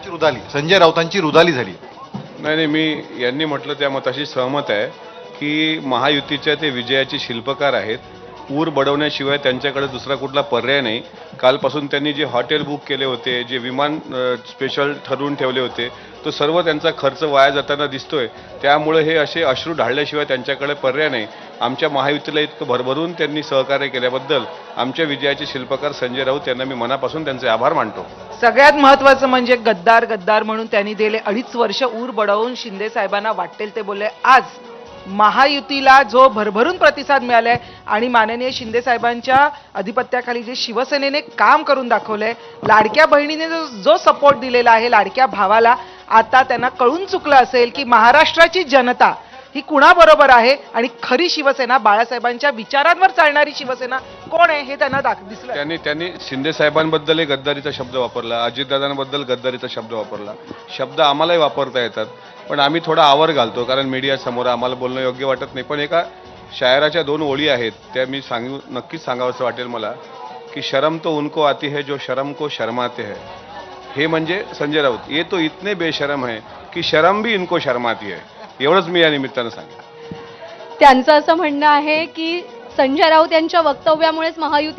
त्यांची रुदाली, संजय राऊतांची रुदाली झाली. नाही नाही, मी यांनी म्हटलं त्या मताशी सहमत आहे की महायुतीच्या ते विजयाचे शिल्पकार आहेत. ऊर बडवण्याशिवाय त्यांच्याकडे दुसरा कुठला पर्याय नाही. कालपासून त्यांनी जे हॉटेल बुक केले होते, जे विमान स्पेशल ठरवून ठेवले होते, तो सर्व त्यांचा खर्च वाया जाताना दिसतोय. त्यामुळे हे असे अश्रू ढाळल्याशिवाय त्यांच्याकडे पर्याय नाही. आमच्या महायुतीला इतकं भरभरून त्यांनी सहकार्य केल्याबद्दल आमच्या विजयाचे शिल्पकार संजय राऊत यांना मी मनापासून त्यांचे आभार मानतो. सगळ्यात महत्त्वाचं म्हणजे गद्दार गद्दार म्हणून त्यांनी गेले 2.5 वर्ष ऊर बडवून शिंदे साहेबांना वाटेल ते बोलले. आज महायुतीला जो भरभरून प्रतिसाद मिळालाय आणि माननीय शिंदे साहेबांच्या अधिपत्याखाली जे शिवसेनेने काम करून दाखवलंय, लाडक्या बहिणीने जो सपोर्ट दिलेला आहे लाडक्या भावाला, आता त्यांना कळून चुकलं असेल की महाराष्ट्राची जनता ही कुणाबरोबर आहे आणि खरी शिवसेना, बाळासाहेबांच्या विचारांवर चालणारी शिवसेना कोण आहे हे त्यांना दिसलं. त्यांनी शिंदे साहेबांबद्दलही गद्दारीचा शब्द वापरला, अजितदादांबद्दल गद्दारीचा शब्द वापरला. शब्द आम्हालाही वापरता येतात, पण आम्ही थोडा आवर घालतो कारण मीडिया समोर आम्हाला बोलणं योग्य वाटत नाही. पण एका शायराच्या 2 ओळी आहेत, त्या मी नक्कीच सांगावंसं वाटेल मला, की शर्म तो उनको आती है जो शर्म को शर्माते है. हे म्हणजे संजय राऊत, ये तो इतने बेशरम है की शर्म भी इनको शर्माती है. एवढंच मी या निमित्तानं सांगेन. त्यांचं असं म्हणणं आहे की संजय राऊत यांच्या वक्तव्यामुळेच महायुती